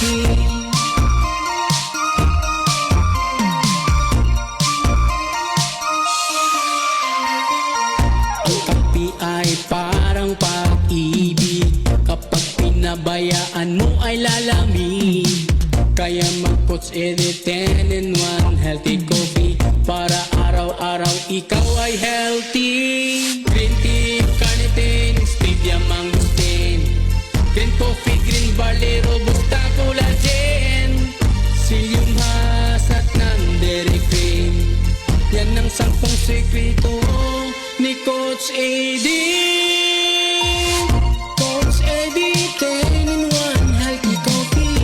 Coffee. Ang kape ay parang pag-ibig, kapag pinabayaan mo ay lalamig. Kaya mag-Coach Eddie 10-in-1 Healthy Coffee, para araw-araw ikaw ay healthy. Green tea, carnitine, stevia, mangosteen, green coffee, green barley, robusta, collagen, psyllium husk at non-dairy cream. Yan ang 10 sekreto ni Coach Eddie. Coach Eddie 10-in-1 Healthy Coffee.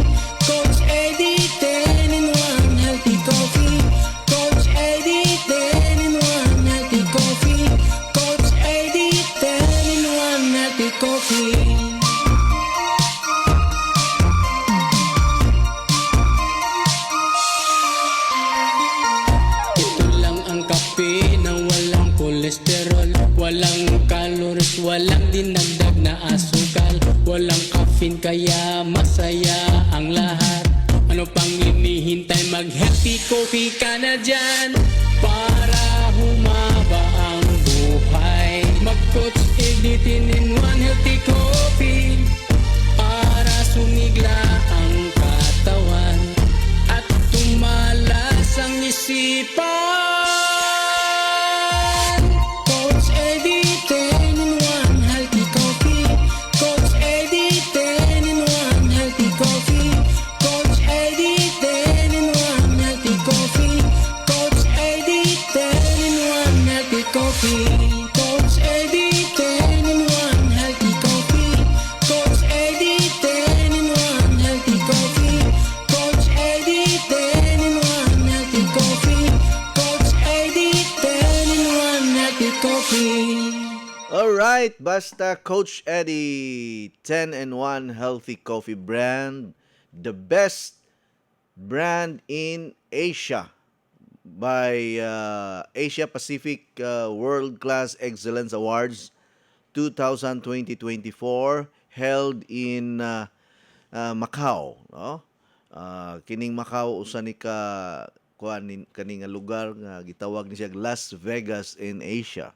Coach Eddie 10-in-1 Healthy Coffee. Coach Eddie 10-in-1 Healthy Coffee. Coach Eddie 10-in-1 Healthy Coffee. Ito lang ang kape na walang kolesterol, walang calories, walang dinagdag na asukal, walang caffeine, kaya masaya ang lahat. Ano pang hinihintay? Mag-healthy coffee ka na dyan para humaba ang buhay. Mag-Coach Eddie 10-in-1 Healthy Coffee, para sumigla ang katawan at tumalas ang isipan. Coach Eddie 10-in-1 Healthy Coffee. Coach Eddie 10-in-1 Healthy Coffee. Coach Eddie 10-in-1 Healthy Coffee. Coach Eddie 10-in-1 Healthy Coffee. Coach Eddie 10-in-1 Healthy Coffee. Coach Eddie 10-in-1 Healthy Coffee. Coach Eddie 10-in-1 Healthy Coffee. Coach Eddie 10-in-1 Healthy Coffee. Alright, basta Coach Eddie 10-in-1 Healthy Coffee brand, the best brand in Asia by Asia Pacific World Class Excellence Awards 2020-24 held in Macau, no? Kining Macau usa ni ka kuan kaning nga lugar nga gitawag ni siya Las Vegas in Asia.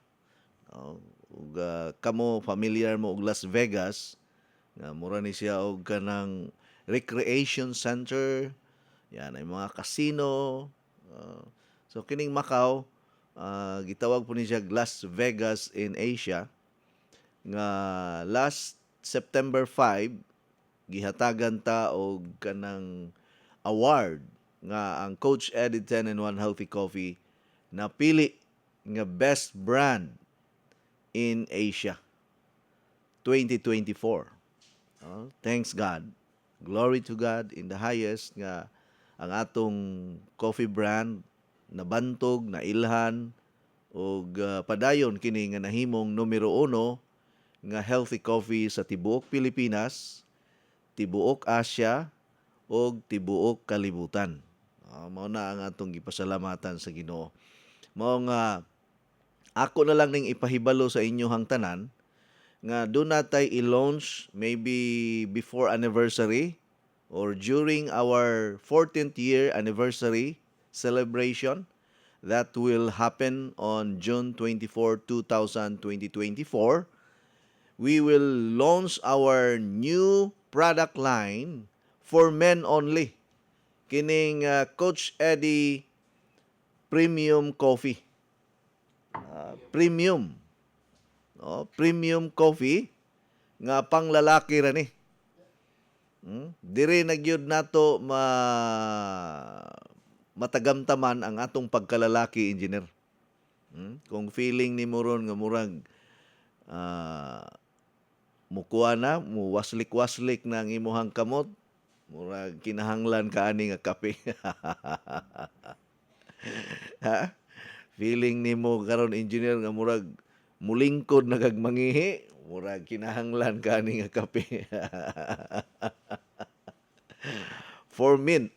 No? Ug kamo familiar mo og Las Vegas, nga mura ni siya og kanang recreation center, yan ay mga casino. So kining Macau gitawag po ni siya Las Vegas in Asia, nga last September 5 gihatagan ta og kanang award nga ang Coach Eddie 10-in-1 Healthy Coffee napili nga best brand in Asia 2024. Thanks God. Glory to God in the highest nga ang atong coffee brand nabantog, nailhan og padayon kini nga nahimong numero 1 nga healthy coffee sa tibuok Pilipinas, tibuok Asia ug tibuok kalibutan. Mao na ang atong gipasalamatan sa Ginoo. Mao nga ako na lang ning ipahibalo sa inyohang tanan nga do natay i-launch maybe before anniversary or during our 14th year anniversary celebration that will happen on June 24, 2024. We will launch our new product line for men only. Kining Coach Eddie Premium Coffee. Premium. No? Premium coffee nga panglalaki ra ni. Dire nagyud nato matagamtaman ang atong pagkalalaki, engineer. Kung feeling ni mo ron nga murag mukuha na, muwaslik-waslik na ang imuhang kamot, murag kinahanglan ka ani nga kape. Ha? Feeling nimo karon engineer nga murag mulingkod na kag mangihi, murag kinahanglan ka ani nga kape. For men,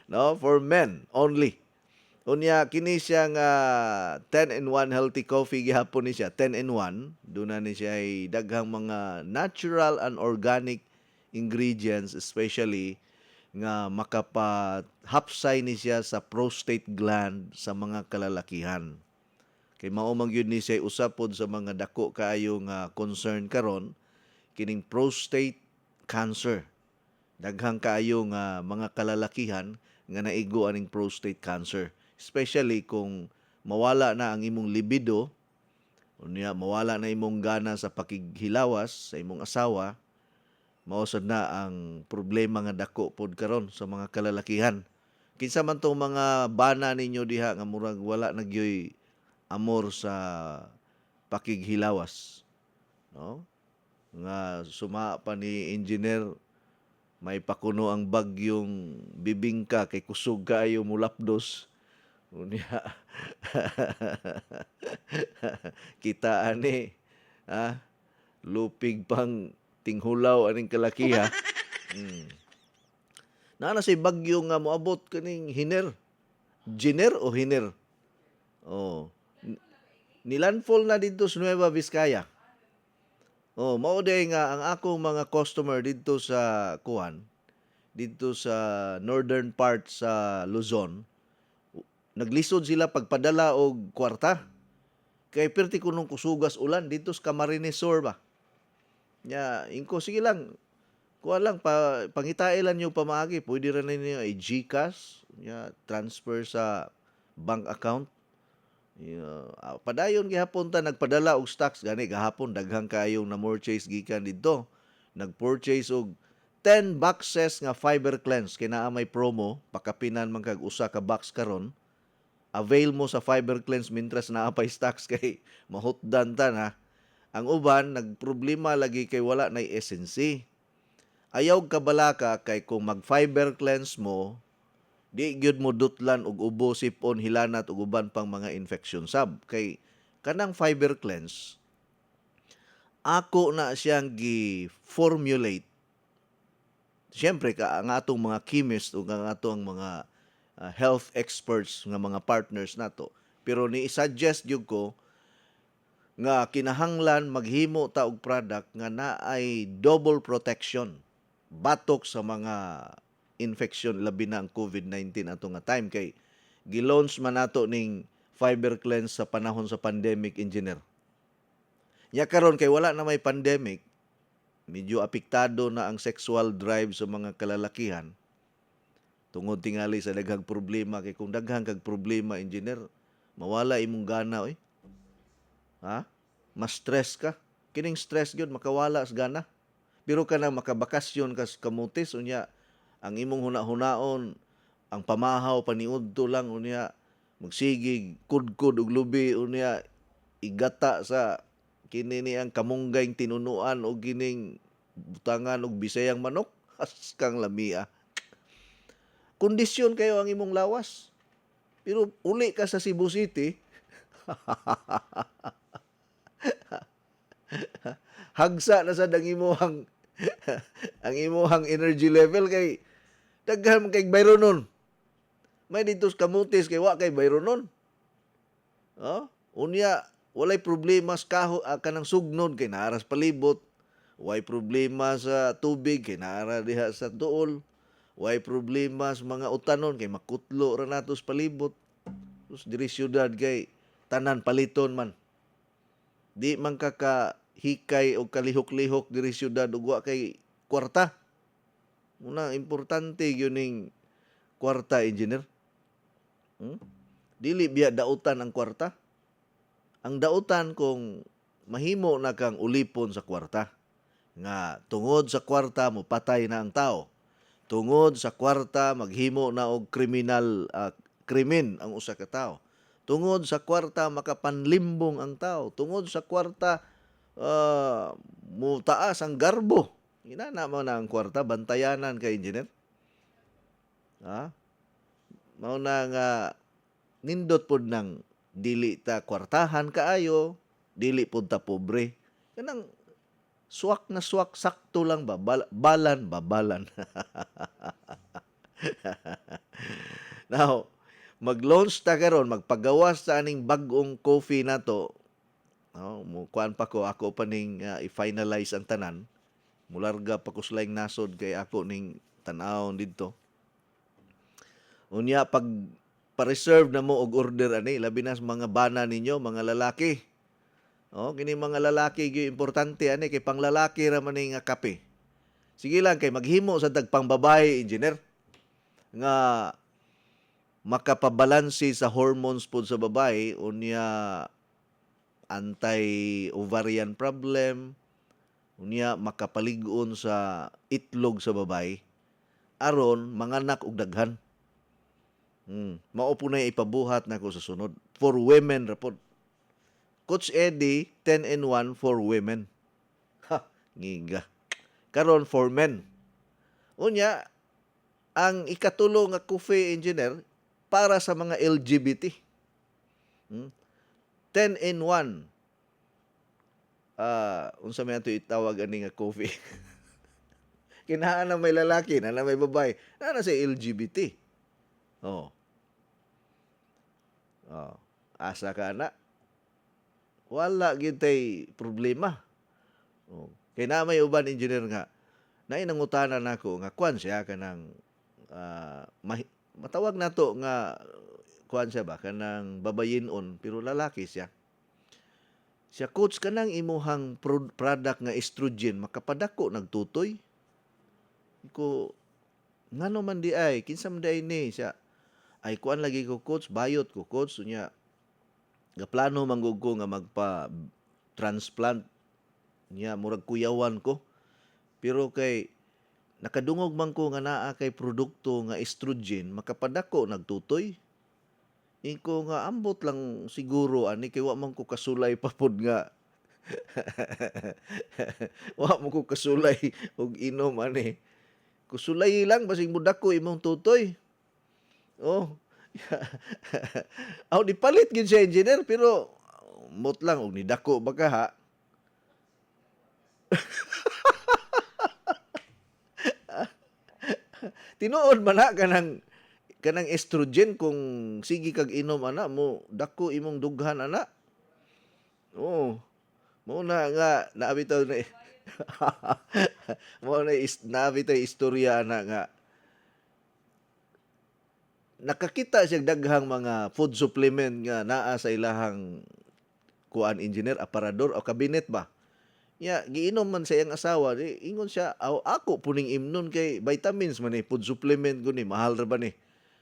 no, for men only. Unya kini siya nga 10-in-1 healthy coffee gihapon ni siya 10-in-1, duna ni siya ay daghang mga natural and organic ingredients, especially nga makapa-hapsay ni siya sa prostate gland sa mga kalalakihan. Kay mao man gyud ni siya usapod sa mga dako kaayo nga concern karon, kining prostate cancer. Daghang kaayo nga mga kalalakihan nga naigo aning prostate cancer, especially kung mawala na ang imong libido, unya mawala na imong gana sa pakighilawas sa imong asawa, mausad na ang problema nga dako pod karon sa mga kalalakihan. Kinsa man tong mga bana ninyo diha nga murag wala nagyoy amor sa pakighilawas, no? Nga suma pa ni engineer, may pakuno ang bagyong bibingka kay kusog kaayo mulapdos. Unya kita ani lupig pang tinghulaw aning kalakiha. Na say bagyo nga moabot kaning hiner. Jiner o hiner? Oh. Nilandfall na dito sa Nueva Vizcaya. Oh, mao day nga ang akong mga customer dito sa Kuan, dito sa northern part sa Luzon, naglisod sila pagpadala og kwarta. Kay perti kunong kusugas ulan dito sa Camarines Sur ba. Nya, ingko sige lang. Kuha lang pangitailan niyo pamaagi, pwede ra ninyo ay GCash, nya transfer sa bank account. Padayon gihapon ta nagpadala og stocks gani gahapon daghang kayong na purchase gikan didto. Nag-purchase og 10 boxes nga fiber cleanse kay naa may promo, pakapinan man kag usa ka box karon. Avail mo sa fiber cleanse mintras naa pay stocks kay mahutdan ta na. Ang uban nagproblema lagi kay wala nay SNC. Ayaw kabalaka kay kung mag fiber cleanse mo, di gyud mo dutlan og ubo, sipon, hilanat ug uban pang mga infection sab. Kay kanang fiber cleanse, ako na siyang gi-formulate. Siyempre ang atong mga chemist ug ang atong mga health experts nga mga partners nato. Pero ni suggest gyud ko nga kinahanglan maghimo ta og product nga naay double protection batok sa mga infection, labi na ang COVID-19 ato nga time. Kay gilaunch man nato ning fiber cleanse sa panahon sa pandemic, engineer. Nya karon kay wala na may pandemic, medyo apektado na ang sexual drive sa mga kalalakihan tungod tingali sa daghang problema. Kay kung daghang kag problema, engineer, mawala imong gana oy. Mas stress ka. Kining stress gyud makawala sa gana. Pero ka na makabakasyon ka sa kamutis, unya ang imong huna-hunaon, ang pamahaw paniudto lang, unya magsigig kudkod og lubi, unya igata sa kini ni ang kamunggay tinunuan o gining butangan og bisayang manok. As kang lamia. Kondisyon kayo ang imong lawas. Pero uli ka sa Cebu City, hagsa na sa imuhang ang imuhang energy level kay daghan kay bayronon. May dito sa kamutis kay wa kay bayronon. Unya walay problema sa kanang sugnod kay naaras palibot. Way problema sa tubig kay naara diha sa tuol. Way problema sa mga utanon kay makutlo ra nato sa palibot. Sus diri syudad kay tanan paliton man. Di man hikay o kalihok-lihok diri syudad ug wa kay kwarta. Una importante gyud ning kwarta, engineer. Dili biya dautan ang kwarta. Ang dautan kung mahimo na kang ulipon sa kwarta. Nga tungod sa kwarta mo patay na ang tao. Tungod sa kwarta maghimo na og krimen ang usa ka tao. Tungod sa kwarta makapanlimbong ang tao. Tungod sa kwarta mutaas ang garbo. Inana mo na ang kwarta, bantayanan ka, engineer. Mao na nga nindot pod ng dili ta kwartahan kaayo, dili pod ta pobre. Kanang swak na swak, sakto lang ba? Balan. Now, mag-launch ta karon, magpagawas sa aning bag-ong coffee nato. Kuan pa ko, ako pa ning i-finalize ang tanan. Mularga pa ko sila nasod kay ako ning tan-awon didto. Unya pag pa-reserve na mo og order ani, labi na sa mga bana ninyo, mga lalaki. Kini mga lalaki gyud importante ani kay panglalaki ra man ni nga kape. Sige lang kay maghimo sa tagpang babae engineer nga makapabalansi sa hormones pod sa babae unya anti-ovarian problem, unya makapalig-on sa itlog sa babae aron manganak og daghan. Mao po na ipabuhat nako sa sunod. For women ra pod. Coach Eddie, 10-in-1 for women. Ha, ngiga. Karon for men. Unya, ang ikatulo nga coffee engineer para sa mga LGBT. 10-in-1. Unsa man ato itawag ani nga coffee? Kinahanglan na may lalaki, na may babae, na sa LGBT. Asa ka na? Wala gyud tay problema. Kay na may uban engineer nga nainangutanan nako nga kuan siya kanang matawag nato nga kuan siya ba kanang babayin-on pero lalaki siya. Siya coach kanang imuhang product nga estrogen makapadako nagtutoy. Ko ngano man di ay kinsa man di ni siya ay kuan lagi ko coach bayot ko coach unya gaplano manggug ko nga magpa transplant niya murag kuyawan ko pero kay nakadungog man ko nga naa kay produkto nga estrogen makapadako nagtutoy inko nga ambot lang siguro ani kay wa man ko kasulay pa pod nga wa man ko kasulay og inom ani kusulay lang basig mudako imong tutoy. Di palit gid siya engineer pero mot lang og nidako baka ha. Tinuod man na kanang estrogen kung sige kag inom ana mo dako imong dughan ana. Mo na nga naabitaw na mo na naabitaw istorya na nga nakakita siya daghang mga food supplement nga naa sa ilahang kuan engineer aparador o kabinet ba. Giinom man sa iyang asawa, ingon siya, ako puning imnon kay vitamins man food supplement ko ni mahal ra ba ni.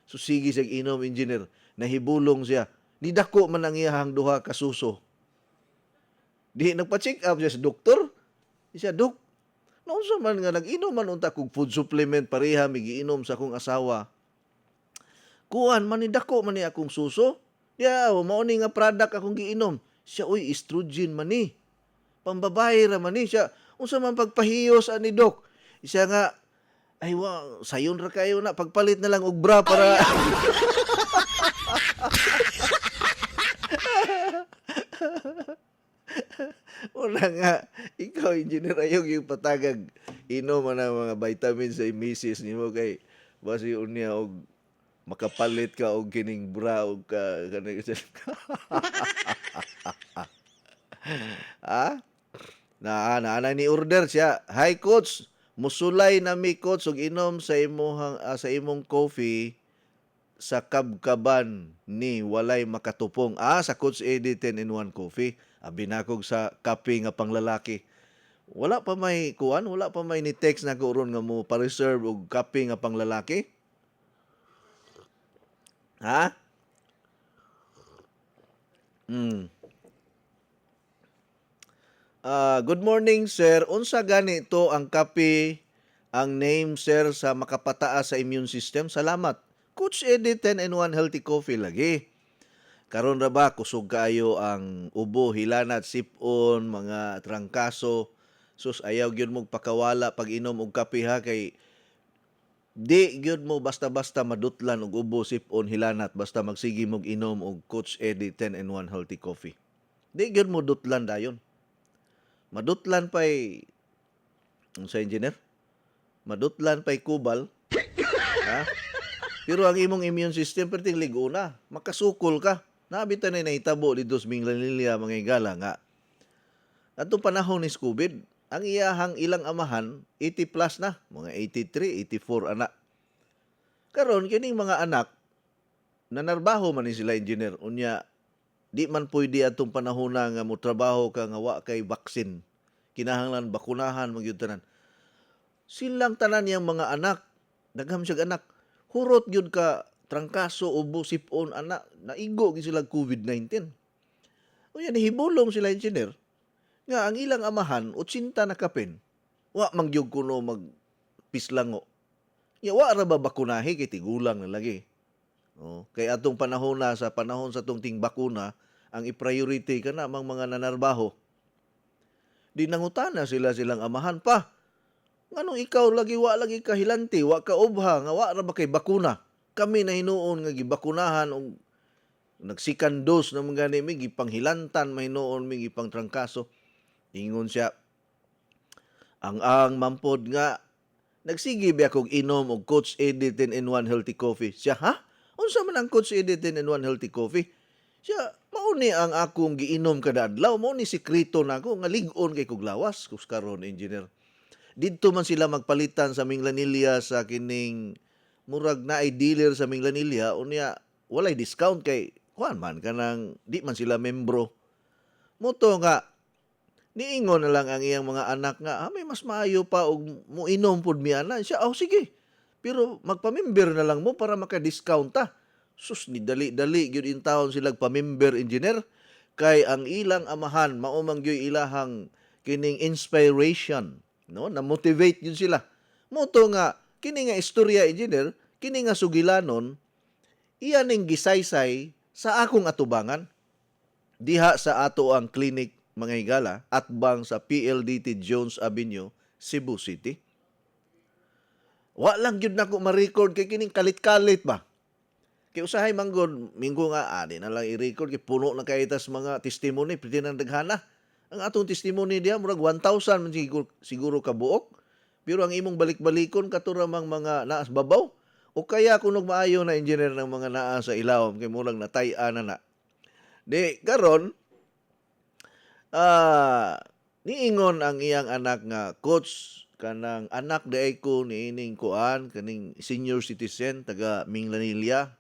So sige siya inom engineer, nahibulong siya. Nidako man ang iyahang duha ka suso. Di nagpa-check up siya sa doktor. Siya, Dok, naunsa man nga nag-inom man unta kog food supplement pareha migiinom sa akong asawa. Kuan man ni dako man ni akong suso. Mao ni nga product akong giinom. Siya uy estrogen man ni. Pambabae ra man ni siya. Unsa man pagpahiyos ani Dok? Siya nga ay sayon ra kayo na pagpalit na lang og bra para Una nga, ikaw engineer ayog yung patagag inom man ang mga vitamins sa misis nimo kay basi unya og makapalit ka og kining bra og kanang na ni order siya. Hi coach, musulay na mi coach og inom sa imong coffee sa kabkaban ni walay makatupong. Sa Coach Eddie 10-in-1 coffee. Abi nakog sa kape nga panglalaki. Wala pa may kuan, wala pa may ni text na ko ron nga mo pa-reserve og kape nga panglalaki. Ha? Good morning sir. Unsa gani to ang kape ang name sir sa makapataas sa immune system? Salamat. Coach Eddie 10-in-1 healthy coffee lagi. Karon ra ba kusog kaayo ang ubo, hilanat, sipon, mga trangkaso. Sus ayaw gyud mo pakawala pag inom og kape ha kay di gyud mo basta-basta madutlan og ubo, sipon, hilanat basta magsige mo inom og Coach Eddie 10-in-1 healthy coffee. Di gyud mo dutlan dayon. Madutlan pay unsa engineer? Madutlan pay kubal. Ha? Pero ang imong immune system perting ligo na, makasukol ka. Nabitan na nahitabo dito sa Minglanilla mga igala nga. Atong panahon ni COVID, ang iyahang ilang amahan 80 plus na, mga 83, 84 anak. Karon kining mga anak nanarbaho man ni sila engineer unya di man pwede atong panahona nga mo trabaho ka nga wa kay baksin. Kinahanglan bakunahan magyud tanan. Silang tanan yang mga anak, dagham siyang anak, hurot gyud ka trangkaso ubo sipon anak, naigo gyud sila COVID-19. Unya nihibulong sila engineer nga ang ilang amahan 80 na kapin. Wa mangyug kuno magpislango. Ya wa ra ba bakunahi kay tigulang na lagi. Oh, kay atong panahon na sa panahon sa tong ting bakuna, ang i-priority kana mang mga nanarbaho. Di nangutana silang amahan pa. Nganong ikaw lagi wa lagi kahilanti, wa ka ubha nga wa ra ba kay bakuna? Kami na hinuon nga gibakunahan og nagsikan dose na mga gani mi gipanghilantan mahinuon mi gipang trangkaso. Ingon siya, ang mampod nga nagsige ba akong inom og Coach Eddie 10-in-1 healthy coffee. Siya, ha? Unsa man ang Coach Eddie 10-in-1 healthy coffee? Siya, mao ni ang akong giinom kada adlaw, mao ni sikreto nako nga lig-on kay kog lawas kus karon engineer. Didto man sila magpalitan sa Minglanilla sa kining murag naay dealer sa Minglanilla unya walay discount kay kuan man kanang di man sila membro. Moto nga niingon na lang ang iyang mga anak nga, may mas maayo pa og muinom pud mi ana. Siya, sige. Pero magpamember na lang mo para maka-discount ta. Sus, ni dali-dali gyud in town sila pamember engineer kay ang ilang amahan mao man gyud ilahang kining inspiration, no? Na motivate yun sila. Moto nga kini nga istorya engineer, kini nga sugilanon iya ning gisaysay sa akong atubangan diha sa ato ang clinic mga higala at bang sa PLDT Jones Avenue, Cebu City. Wa lang gyud nako ma-record kay kining kalit-kalit ba. Kay usahay manggod minggo nga ani na lang i-record kay puno na kay tas mga testimony pwede nang daghana. Ang atong testimony diha murag 1,000 man siguro kabuok. Pero ang imong balik-balikon katuramang mga naas babaw o kaya kunog maayo na engineer ng mga naa sa ilawom kay murag natay-an na. Di karon niingon ang iyang anak nga, Coach, kanang anak daay ko niining kuan, kaning senior citizen, taga Minglanilla.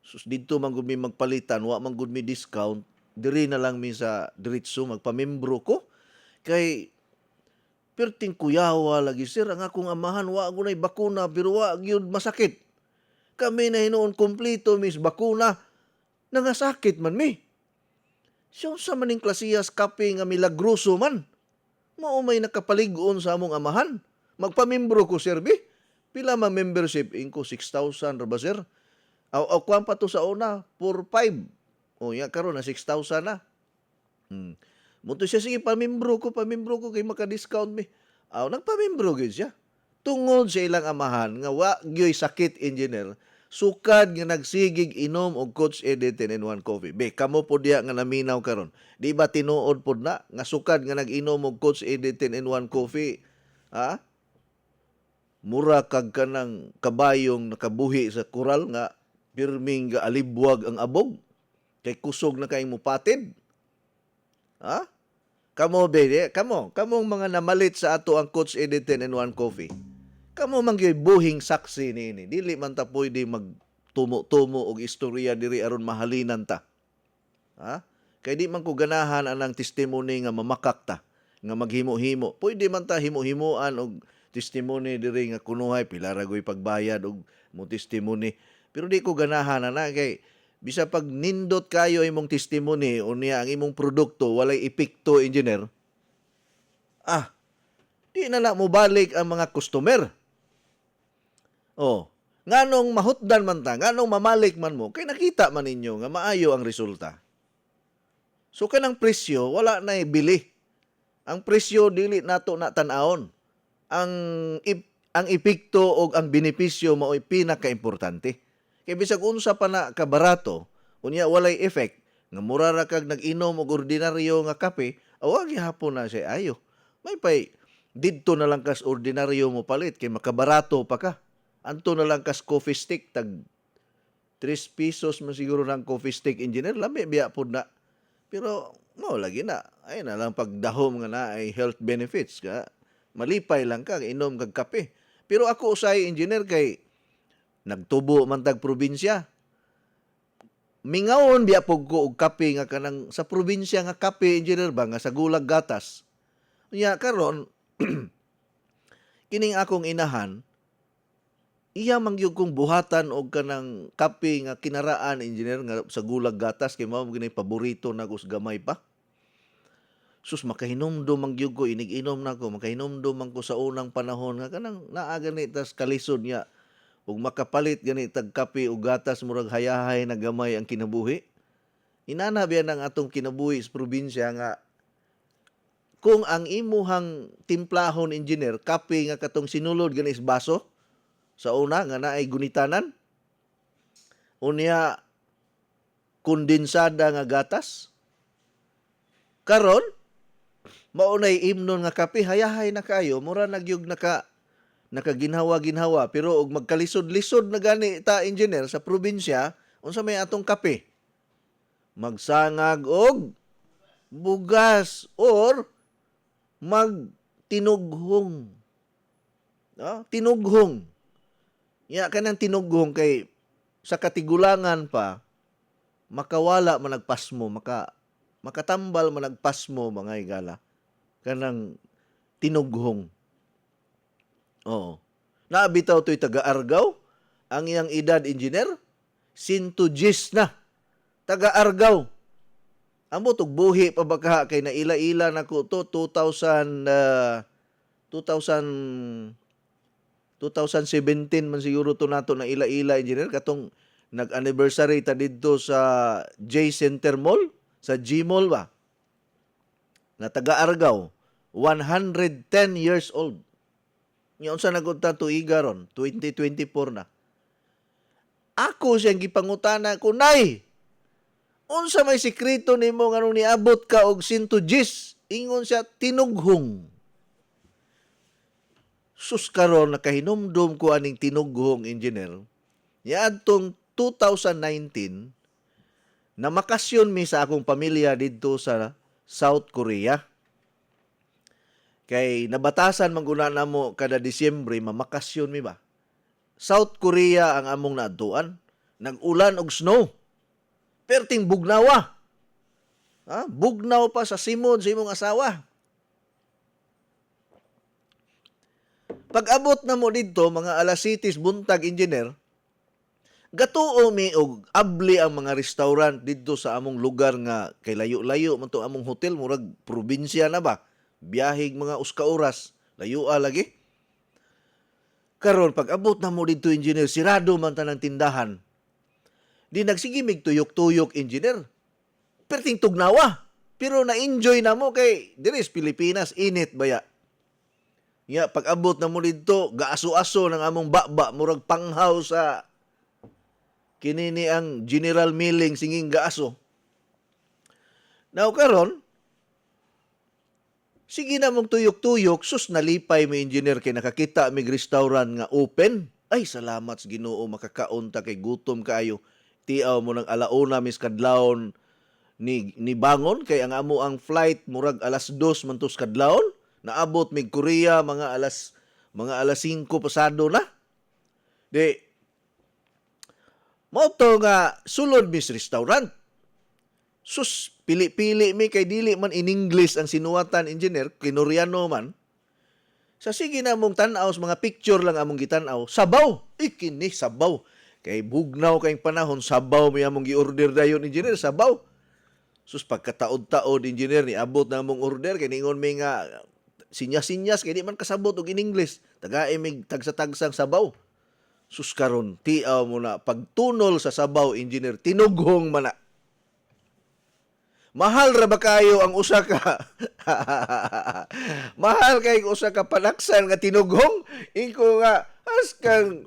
Sus, dito man gud mi magpalitan, wa man gud mi discount, diri na lang mi sa diretso magpamembro ko. Kay, perting kuyawa lagi, sir, ang akong amahan, wa gunay bakuna, pero wa gyud masakit. Kami na hinuon kompleto, mis bakuna, nangasakit man mi. Siya sa maning klasiyas kape nga milagroso man. Mao may nakapalig-on sa among amahan. Magpamembro ko, sir, bi. Pila ma membership? Inko 6,000 ra ba, sir? Aw kwan pa to sa una, 4,500. O, ya karon na 6,000 na. Muto siya, sige, pamembro ko kay maka-discount mi. Aw, nagpamembro gid siya. Tungod sa ilang amahan, nga wa gyoy sakit engineer, sukad nga nagsigig inom og Coach Eddie 10-in-1 coffee. Be, kamo po diya nga naminaw karon. Di ba tinuod po na nga sukad nga nag-inom og Coach Eddie 10-in-1 coffee? Ha? Mura kag kanang kabayong nakabuhi sa kural nga pirming ga alibwag ang abog. Kay kusog na kayong mupatid. Ha? Kamo be, kamong mga namalit sa ato ang Coach Eddie 10-in-1 coffee. Kamo man gyud buhing saksi nini. Dili man ta pwede magtumo-tumo og istorya diri aron mahalinan ta. Ha? Kay di man ko ganahan anang testimony nga mamakak ta, nga maghimo-himo. Pwede man ta himo-himoan og testimony diri nga kunuhay pila ra goy pagbayad og mo testimony. Pero di ko ganahan ana kay bisa pag nindot kayo imong testimony unya ang imong produkto walay epekto engineer. Di na mo balik ang mga customer. Nganong mahutdan man ta, nganong mamalik man mo, kay nakita man ninyo nga maayo ang resulta. So kanang presyo, wala na ibili. Ang presyo, dili nato na tan-aon. Ang epekto o ang benepisyo mao'y pinaka-importante. Kaya bisag unsa pa na kabarato, unya walay effect, nga mura ra kag nag-inom og ordinaryo nga kape, awagi hapon na siya ayo. May pay, didto na lang kas ordinaryo mo palit, kay makabarato pa ka. Anto na lang kas coffee stick, tag 3 pesos man siguro ng coffee stick engineer, lami biya po na. Pero mo lagi na. Ay na lang pagdahom nga na ay health benefits ka. Malipay lang ka inom kag kape. Pero ako usay engineer kay nagtubo man tag probinsya. Mingawon biya pug ko og kape nga kanang sa probinsya nga kape engineer ba nga sa gulag gatas. Unya karon kining akong inahan iya mangyud kong buhatan og kanang kape nga kinaraan engineer nga sa gulag gatas kay mao ginay paborito nako sa gamay pa. Sus makahinumdum mangyud ko inig-inom nako makahinumdum man ko sa unang panahon nga kanang naa gani tas kalisod niya ug makapalit gani tag kape ug gatas murag hayahay na gamay ang kinabuhi. Inana biyan ang atong kinabuhi sa probinsya nga kung ang imuhang timplahon engineer kape nga katong sinulod gani sa baso sa una nga naay gunitanan unya kondensada nga gatas karon maunay imnon nga kape hayahay na kayo mura nagyug nakaginhawa-ginhawa pero og magkalisod-lisod na gani ta engineer sa probinsya unsa may atong kape magsangag og bugas or magtinughong tinughong ya kanang tinughong kay sa katigulangan pa makawala man nagpasmo makatambal man nagpasmo mga higala kanang tinughong. Oo. Naabitaw to'y taga-Argao. Ang iyang edad, engineer, 110 na. Taga-Argao. Amo tog buhi pa baka kay naila-ila na ko to 2017 man siguro to nato na ila-ila engineer katong nag-anniversary ta didto sa J Center Mall, sa G Mall ba. Na taga-Argao, 110 years old. Nga unsa nagud ta tuiga ron, 2024 na. Ako siyang gipangutana ko, Nay, unsa may sikreto nimo nganong niabot ka og 110? Ingon siya, tinughong. Sus karon nakahinumdum ko aning tinughong engineer. Niadtong 2019 na makasyon mi sa akong pamilya didto sa South Korea. Kay nabatasan mangguna namo kada Disyembre mamakasyon mi ba. South Korea ang among naadtuan. Nag-ulan og snow. Perting bugnawa. Bugnaw pa sa simod sa imong asawa. Pag-abot na mo dito, mga alas 7 buntag engineer, gatuo mi og abli ang mga restaurant dito sa among lugar nga kay layo-layo man to among hotel, murag probinsya na ba. Biyahig mga uska oras, layo lagi. Karon pag-abot na mo dito engineer, sirado man tanang tindahan. Di nagsigimig tuyok-tuyok engineer. Perting tugnawa. Pero na-enjoy na mo kay diris Pilipinas, init baya. Ya, pag-abot na mo dito, gaaso-aso ng among baba, murag panghaw sa kinini ang General Milling singing gaaso. Now karon, sige na mong tuyok-tuyok, sus nalipay mo engineer kay nakakita mig restaurant nga open. Ay, salamat sa Ginoo, makakaon ta kay gutom kaayo. Tiaw mo ng alauna mis kadlawon ni bangon kay ang amo ang flight murag alas 2 man tos kadlawon. Naabot mig Korea mga alas 5 pasado na. Di mo to nga sulod mis restaurant. Sus pili-pili mi kay dili man in English ang sinuwatan engineer, Kinoreano man. Sa sige na mong tan-aw mga picture lang among gitan-aw. Sabaw, ikini sabaw. Kay bugnaw kayong panahon, sabaw may among gi-order dayon engineer, sabaw. Sus pagkataod-taod engineer ni abot na among order kay ningon mi nga sinyas-sinyas kay di man kasabot og in English. Tagae mig tagsa-tagsang sabaw. Sus karon tiaw mo na pagtunol sa sabaw engineer, tinughong man na. Mahal ra ba kayo ang usa ka? Mahal kay usa ka panaksan nga tinughong? Iko nga askang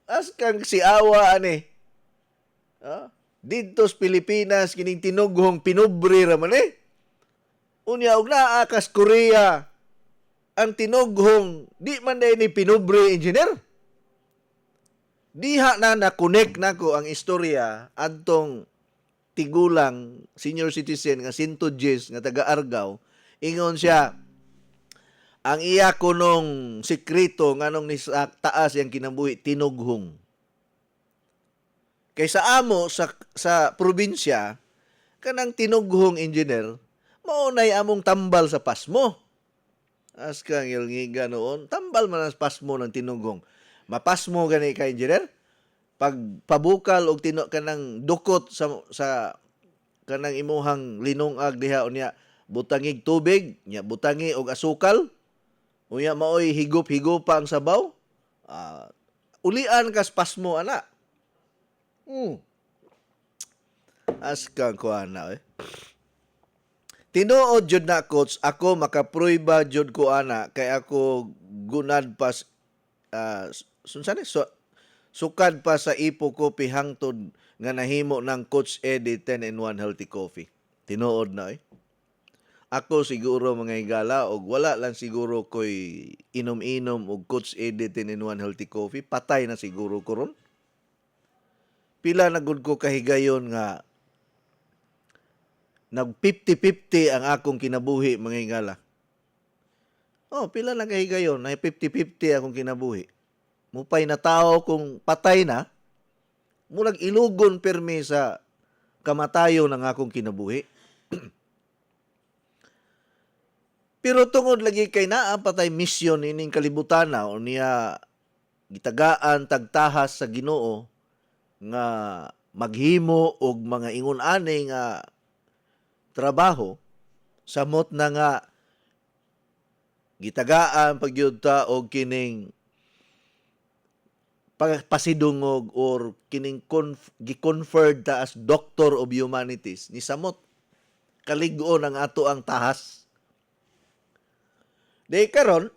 askang si awa ani. Dito sa Pilipinas kining tinughong pinubre ra man eh. Unya og naa kas Korea ang tinughong di man day ni pinubre engineer. Diha na na-connect nako ang istorya adtong tigulang senior citizen nga 110 nga taga Argao, ingon siya ang iya kunong sikreto nganong ni sa taas yang kinabuhi tinughong. Kaysa amo sa probinsya kanang tinughong engineer maunay among tambal sa pasmo. As kang ilngiga noon, tambal man ang pasmo ng tinughong. Mapasmo gani ka engineer pag pabukal og kanang dukot sa kanang imuhang linungag diha unya butangig tubig, nya butangi og asukal, unya maoy higop-higopa ang sabaw. Ulian kas pasmo ana. As kang kuana Tinuod jud na coach, ako makapruiba jud ko ana kay ako gunad pas sukad pa sa Ipo Coffee hangtod nga nahimo ng Coach Eddie 10-in-1 Healthy Coffee. Tinuod na Ako siguro mga higala og wala lang siguro ko'y inom-inom og Coach Eddie 10-in-1 Healthy Coffee, patay na siguro ko ron. Pila na gud ko kahigayon nga nag 50-50 ang akong kinabuhi mga higala. Pila na kahigayon na 50-50 akong kinabuhi. Mupay na tao kung patay na, mulag ilugon permi sa kamatayo ng akong kinabuhi. Pero tungod lagi kay naa patay misyon ining kalibutan na o niya gitagaan tagtahas sa Ginoo nga maghimo og mga ingon-ani nga trabaho samot na nga gitagaan pagyud ta og kining pasidungog or kining gi-conferred ta as Doctor of Humanities ni samot kalig-on ang ato ang tahas. Day karon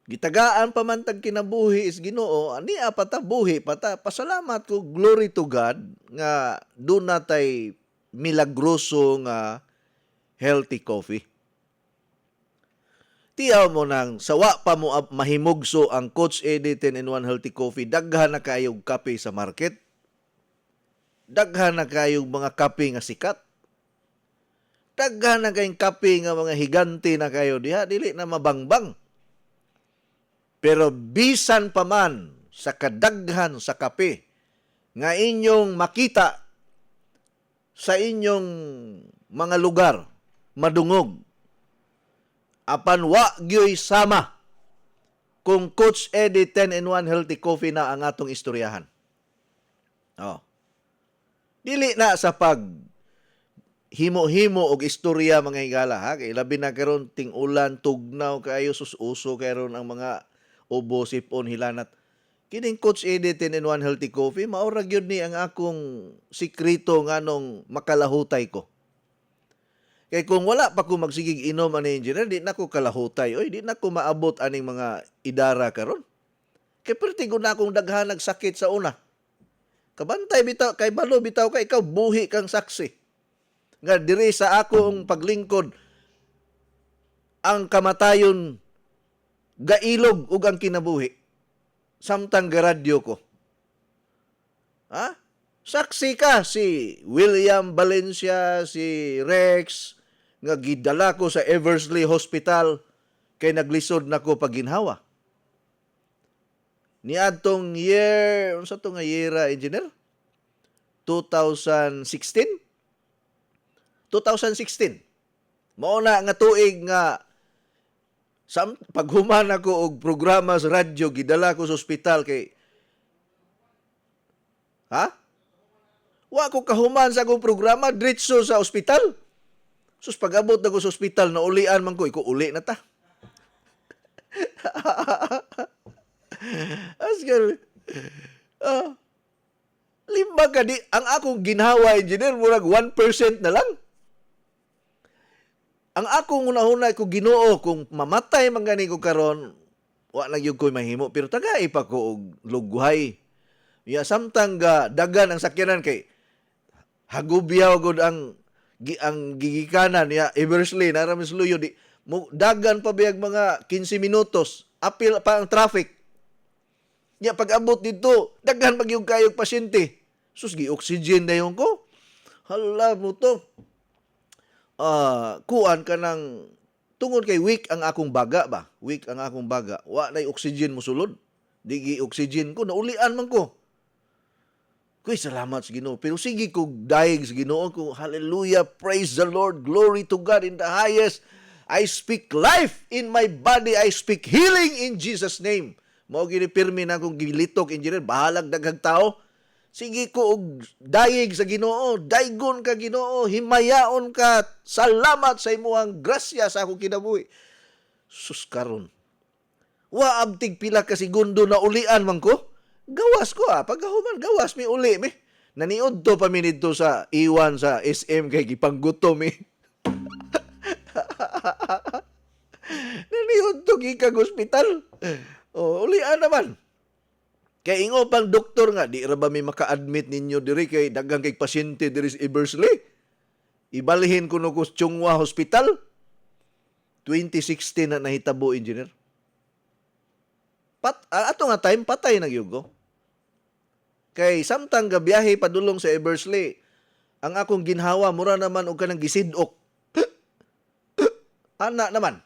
gitagaan pa man tag kinabuhi is Ginoo ani apata buhi pata pasalamat ko, glory to God nga do natay milagroso nga healthy coffee. Tiyaw mo nang sawa pa mo mahimugso ang Coach Eddie 10-in-1 Healthy Coffee, daghan na kayong kape sa market. Daghan na kayong mga kape nga sikat. Daghan na kayong kape nga mga higante na kayo diha, dili na mabangbang. Pero bisan pa man sa kadaghan sa kape nga inyong makita sa inyong mga lugar, madungog, apan wa gyoy sama kung Coach Eddie 10-in-1 Healthy Coffee na ang atong istoryahan. Dili na sa pag himo-himo og istorya mga higala ha, kay labi na karon ting-ulan tugnaw kayo sususo karon ang mga ubo sipon hilanat. Kining Coach Eddie 10-in-1 Healthy Coffee mao ra gyud ni ang akong sikreto nganong makalahutay ko. Kay kung wala pa ko magsigig inom ani engineer, di na ko kalahutay. Di na ko maabot aning mga idara karon. Kay perti ko na akong daghan nagsakit sa una. Kabantay bitaw, kay balo bitaw ka, ikaw buhi kang saksi. Nga diri sa akong paglingkod, ang kamatayon gailog ug ang kinabuhi. Samtang garadyo ko. Saksi ka si William Valencia, si Rex, nga gidala ko sa Eversley Hospital kay naglisod nako paginhawa. Niadtong year, unsa to nga yera engineer? 2016. Mao na nga tuig nga paghuman ako og programa sa radyo, gidala ko sa ospital kay wa ko kahuman sa akong programa, diretso sa ospital. Sus, pag-abot na ko sa ospital, naulian man ko, uli na ta. Asgal, lima ka di, ang akong ginhawa, engineer, murag 1% na lang. Ang akong una-una ko Ginoo, kung mamatay man gani ko karon, wa na gyud ko'y mahimo, pero tagay pa ko og lughay. Samtang dagan ang sakyanan kay hagubyaw gud ang gigikanan Eversley naramis luyo di dagan pa biyag mga 15 minutos apil pa ang traffic. Pag abot dito daghan magyug kayog pasyente. Sus, gi-oxygen dayon ko. Hala mo to. Kuan ka ng tungod kay weak ang akong baga ba? Weak ang akong baga. Wa nay oxygen mo sulod. Di gi-oxygen ko, naulian man ko. Kuy, salamat sa Ginoo. Pero sige ko daig sa Ginoo ko. Hallelujah, praise the Lord, glory to God in the highest. I speak life in my body. I speak healing in Jesus' name. Mao gini pirmi na akong gilitok, engineer. Bahalag daghang tao. Sige ko og daig sa Ginoo. Daigon ka Ginoo. Himayaon ka. Salamat sa imuhang grasya sa akong kinabuhi. Sus karon. Wa abtig pila ka segundo na ulian man ko. Gawas ko pagkahuman gawas mi uli mi. Naniod to pa mi dito sa iwan sa SM kay gipanggutom mi. Naniod to gikag ospital. Ulian naman. Kay ingo pang doktor nga di ra ba mi maka-admit ninyo diri kay daghang kay pasyente diri sa Ibersley. Ibalhin ko no ko Chungwa Hospital. 2016 na nahitabo, engineer. Ato nga time patay na gyud ko. Kay samtang gabiyahe padulong sa Eversley, ang akong ginhawa mura naman og kanang gisidok. Ana naman.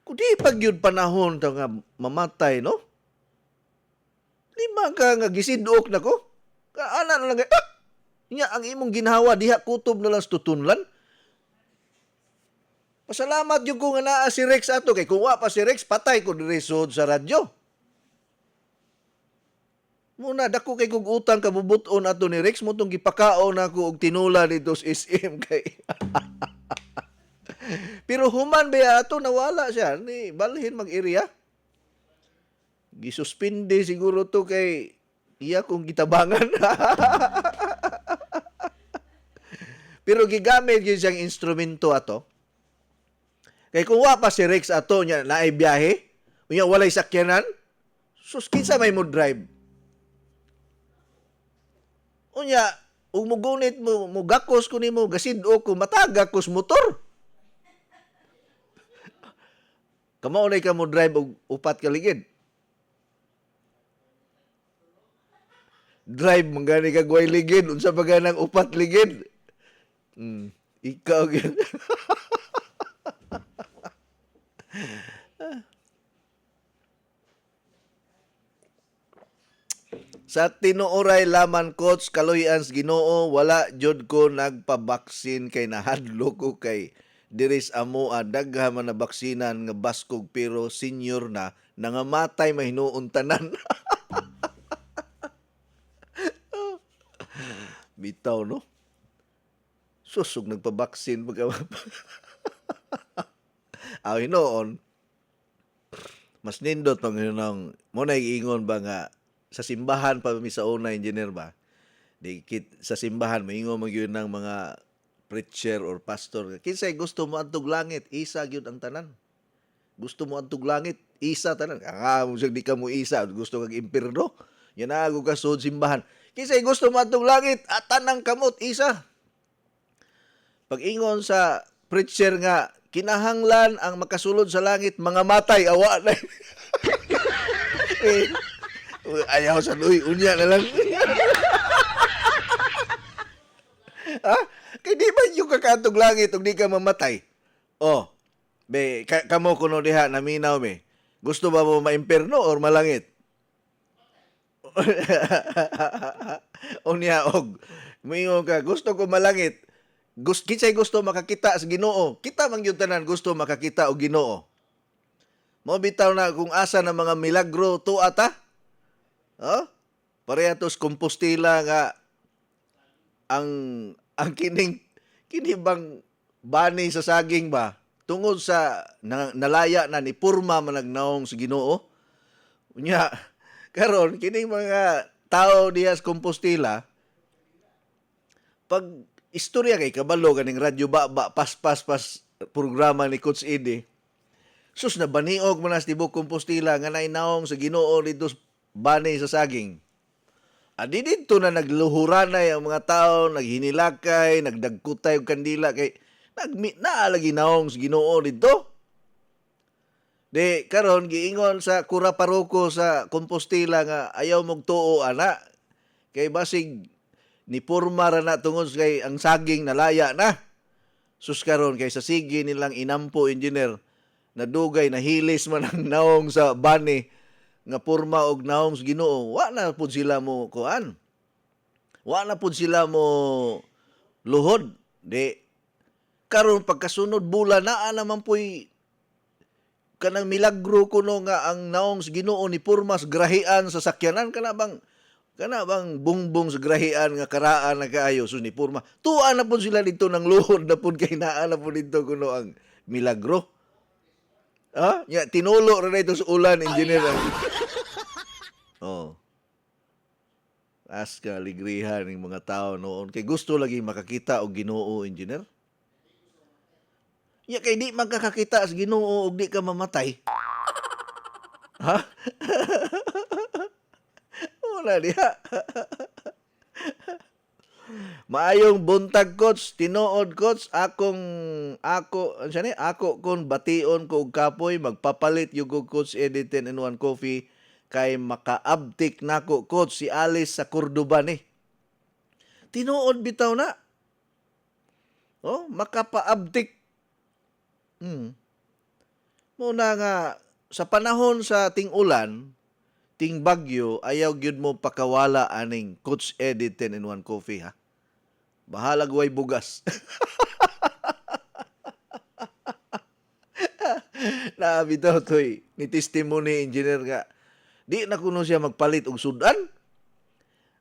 Kudi pag yun panahon ta nga mamatay, no? Lima ka nga gisidok na ko. Ana na lang nya ang imong ginhawa diha kutob na lang sa tutunlan. Pasalamat yung kung naa si Rex ato kay kung wa pa si Rex patay ko diri sud sa radyo. Muna dako kay kog utang kabubuton ato ni Rex mo tong gipakaon nako og tinula dito sa SM kay. Pero human ba ato nawala siya ni balhin mag-area. Gisuspinde siguro to kay iya kong gitabangan. Pero gigamit gyud siyang instrumento ato. Kay kung wa pa si Rex ato nya naay biyahe, unya walay sakyanan, sus kinsa may mo drive. Unya, ug mugunit mo gakos ko nimo gasido ko matagakos motor. Kamao nay ka mo drive og upat ka ligid. Drive mangani ka guay ligid unsa pa ganang upat ligid. Ikaw gyud. Sa tinuoray laman coach kaloy-an sa Ginoo wala jud ko nagpabaksin kay nahadlo ko kay diris amo dagha man na baksinan nga baskog pero senior na nangamatay mahinuon tanan. Bitaw no. Susog nagpabaksin pagka hinoon mas nindot pang hinong mo na iingon ba nga sa simbahan pa mi sa una engineer ba dikit sa simbahan maingon man gyud ng mga preacher or pastor kinsay gusto mo adtog langit isa gyud ang tanan gusto mo adtog langit isa tanan mo di ka mo isa gusto kag impierno yan na ako kasud simbahan kinsay gusto mo adtog langit at tanang kamot isa pag ingon sa preacher nga kinahanglan ang makasulod sa langit mga matay awa na ayaw sa luy, unya na lang. Kaya di ba yung kakatog langit kung di ka mamatay? Kamo kuno diha, naminaw me. Gusto ba mo maimperno or malangit? Unya og, mingon ka, gusto ko malangit. Kinsay gusto makakita sa Ginoo. Kita man gyud tanan gusto makakita og Ginoo. Mo bitaw na kung asa na mga milagro to ata. Parehatos Compostela nga ang kini bang bani sa saging ba tungod sa nalaya na ni purma man nagnaong sa Ginoo. Unya karon kining mga tao diha sa Compostela pag istorya kay kabalo kaning radyo ba pas programa ni Coach Eddie. Sus na baniog man as tibok Compostela nga nainaong sa Ginoo dito bani sa saging. Adi dito na nagluhuranay ang mga tao, naghinilakay, nagdagkutay og kandila kay naalagi naong sa Ginoo dito. De karon giingon sa kura paroko sa Compostela nga ayaw mog tuo ana Kay basig ni porma ra na tungod kay ang saging nalaya na. Sus karon kay sa sige nilang inampo engineer nadugay nahilis man ang naong sa bani nga porma og naong sa Ginoo. Wa na pud sila mo kuan. Wa na pud sila mo luhod. Di karon pagkasunod bulan naa naman po'y kanang milagro kuno nga ang naong sa Ginoo ni Purmas grahian sa sakyanan kana bang bungbong sa grahian nga karaan na kaayo so ni Purma. Tuwa na pud sila dito ng luhod na pud kay naa na pud dito kuno ang milagro. Ha? Ya tinulo ra dito sa ulan engineer. Oh. As ka ligrihan ng mga tao noon kay gusto lagi makakita og Ginoo engineer. Ya kay di magkakakita sa Ginoo og di ka mamatay. Ha? Wala diha. Maayong buntag coach, tinuod coach, ako kon bation ko og kapoy magpapalit yung coach Eddie 10-in-1 coffee kay makaabtik nako coach si Alice sa Cordoba ni. Tinuod bitaw na. Oh, makapaabtik. Muna nga sa panahon sa ting ulan, ting bagyo, ayaw gyud mo pakawala aning Coach Eddie 10-in-1 coffee ha. Bahalag way bugas. Bitaw toy ni testimony engineer nga di na kuno siya magpalit og sudan.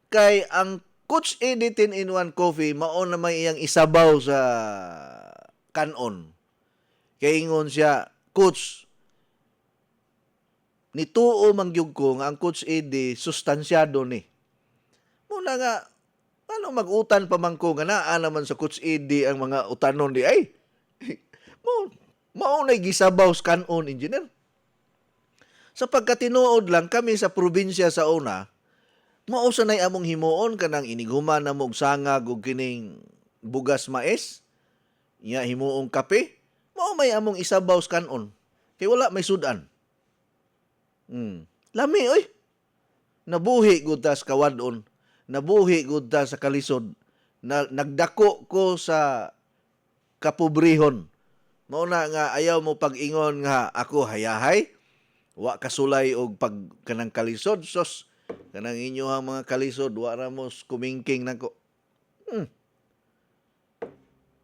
Kay ang Coach Eddie 10-in-1 coffee mao na may iyang isabaw sa kanon. Kay ingon siya, Coach, nituo mangyug ko nga ang Coach Eddie sustansyado ni. Muna nga, ano mag-utan pa man ko nga naa naman sa Coach Eddie ang mga utanon di ay. Maunay gisabaw sa kanon, engineer. Sa pagkatinuod lang kami sa probinsya sa una, mausanay among himuon kanang iniguman na mong sangag o kining bugas mais, iya himuong kape, mao may among isabaw sa kanon. Kay wala may sudan. Lami oy. Nabuhi gud ta sa kawadon. Nabuhi gud ta sa kalisod. Nagdako ko sa kapobrehon. Mao na nga ayaw mo pag-ingon nga ako hayahay. Wa kasulay og pag kanang kalisod sos kanang inyohang mga kalisod wa ra mo kumingking nako.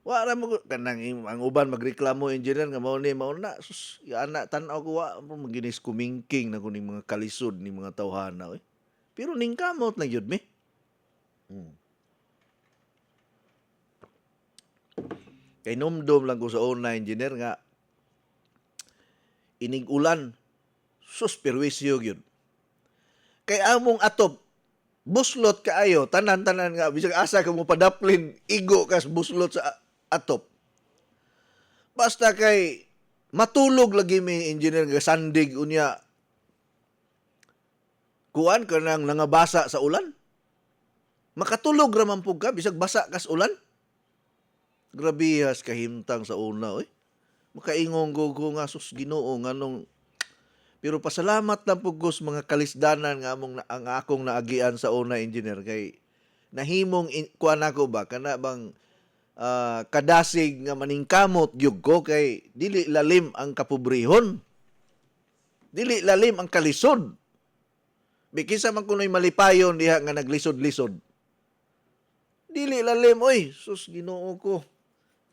Wa ra mo kanang ang uban magreklamo engineer nga mao na sus ana tan-aw ko wa mo maginis kumingking na kuning mga kalisod ni mga tawhana oy. Pero ning kamot lang yun mi. Kay numdum lang ko sa una engineer nga inig ulan sus perwisyo gyud. Kay among atop buslot kaayo tanan-tanan nga bisag asa ka mo padaplin igo kas buslot sa atop. Basta kay matulog lagi mi engineer nga sandig unya kuan kanang nangabasa sa ulan. Makatulog ra man pug ka bisag basa kas ulan. Grabihas kahimtang sa una oy. Makaingong ko nga sus Ginoo nganong pero pasalamat lang pug sa mga kalisdanan nga among ang akong naagian sa una engineer kay nahimong kuan ako ba kana bang kadasig nga maningkamot gyud ko kay dili lalim ang kapobrehon. Dili lalim ang kalisod. Bikisa man kunoy malipayon diha nga naglisod-lisod. Dili lalim oy, sus Ginoo ko.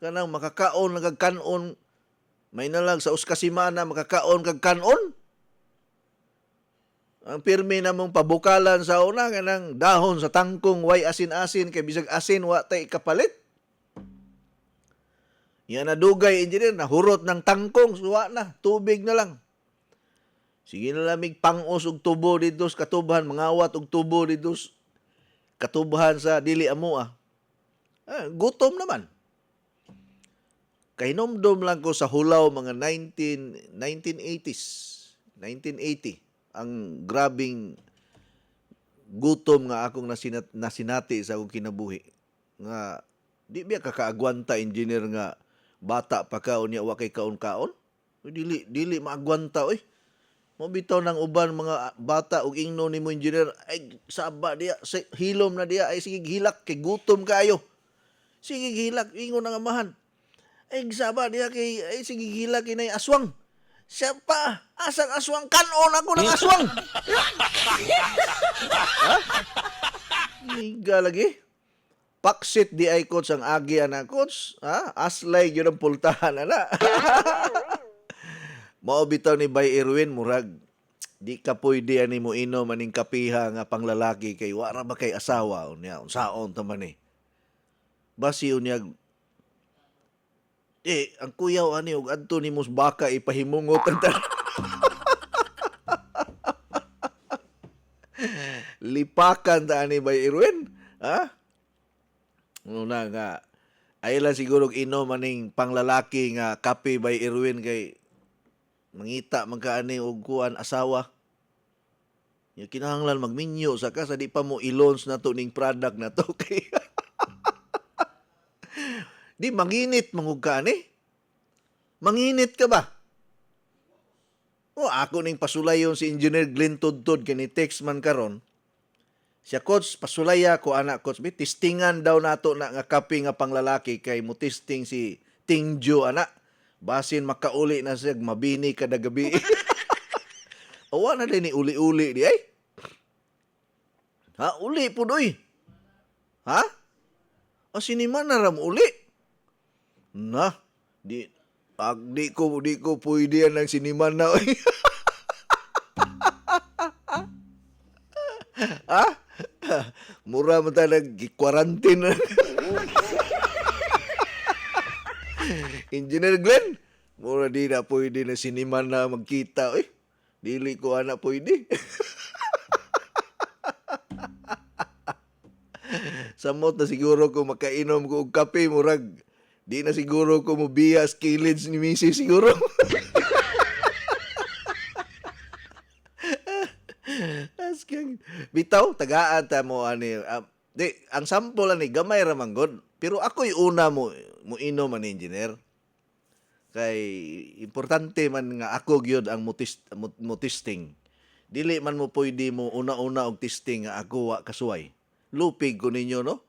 Kanang makakaon nagkanon may nalang sa uskasimana makakaon kag kanon. Ang pirmi namong pabukalan sa una kanang dahon sa tangkong way asin-asin kay bisag asin wa tay kapalit. Yan na dugay engineer nahurot ng tangkong suwa na tubig na lang. Sige na lamig pangos og tubo dito sa katubhan mangawat og tubo dito katubhan sa dili amoa. Gutom naman. Kay nomdom lang ko sa hulaw mga 1980s. 1980 ang grabing gutom nga akong nasinati sa akong kinabuhi. Nga di biya kakaagwanta engineer nga bata pa ka unya wa kay kaon-kaon. Dili maagwanta oy. Mo bitaw ng uban mga bata ug ingno nimo engineer ay saba diya hilom na diya ay sige gihilak kay gutom kayo. Sige gihilak ingon ang amahan. Ay saba diya kay ay sige gihilak kinay aswang. Siya pa asang aswang kanon ako ng aswang. Higa lagi. Paksit di ay coach ang agi ana coach. Ha? Aslay gyud ang pultahan ana. Mao bitaw ni Bay Irwin murag di ka pwede ani mo inom aning kapiha nga panglalaki kay wara ba kay asawa unya unsaon ta man ni. Basi unyag ang kuyaw ani og adto ni mos baka ipahimungot ang lipakan ta ani Bay Irwin. Ha? Una nga ay lang siguro inom aning panglalaki nga kape Bay Irwin kay mangita man kaani og kuan asawa. Yung kinahanglan magminyo sa ka sa di pa mo i-launch na to ning product na to kay di manginit mangug ka ani. Manginit ka ba? O ako ning pasulayon si Engineer Glenn Tudtod kini text man karon. Siya coach pasulaya ko anak coach bi testingan daw nato na nga kape nga panglalaki kay mo testing si Tingjo anak. Basin makauli na siya mabini kada gabi. Awa na din ni uli-uli di ay. Ha uli pud oy. Ha? O siniman na ram uli. Na di di ko pwede yan ng siniman na oy. Ha? Mura mo ta nag-quarantine. Engineer Glenn, mura di na pwede na siniman na magkita. Eh, dili ko anak pwede. Samot na siguro ko makainom ko og kape, murag. Di na siguro ko mubiya skillage ni Mrs. siguro. Askang bitaw tagaan ta mo ani di ang sample ani gamay ra man gud pero ako'y una mo inom man engineer kay importante man nga ako gyud ang mo testing dili man mo pwede mo una-una og testing nga ako wa kasuway lupig ko ninyo no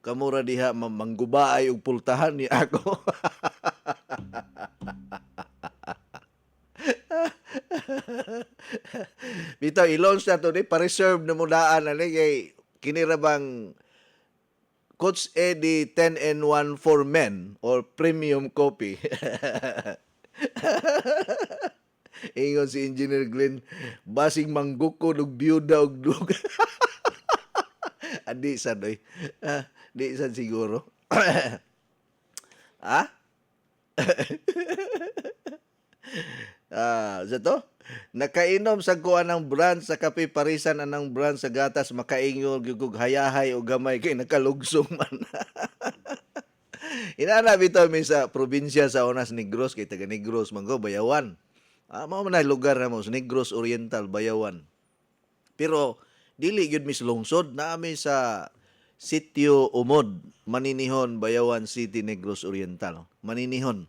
kamura diha manggubaay og pultahan ni ako. Bitaw i-launch na to ni pa-reserve na mo daan ani kay kini ra bang Coach Eddie 10-in-1 for men or premium coffee. Ingon si Engineer Glenn, basing manggukod og byuda og dug. Adi sa doy. Di sa siguro. Ha? Sa to? Nakainom sa kuan ng brand sa kape parisan anang brand sa gatas makaingol gyud hayahay o gamay kay nakalugsong man. Inana bitaw mi sa probinsya sa Onas Negros kay taga Negros manggo Bayawan. Mao man na lugar na mo sa Negros Oriental Bayawan. Pero dili gyud mis lungsod naami sa Sitio Umod, Maninihon, Bayawan City, Negros Oriental. Maninihon.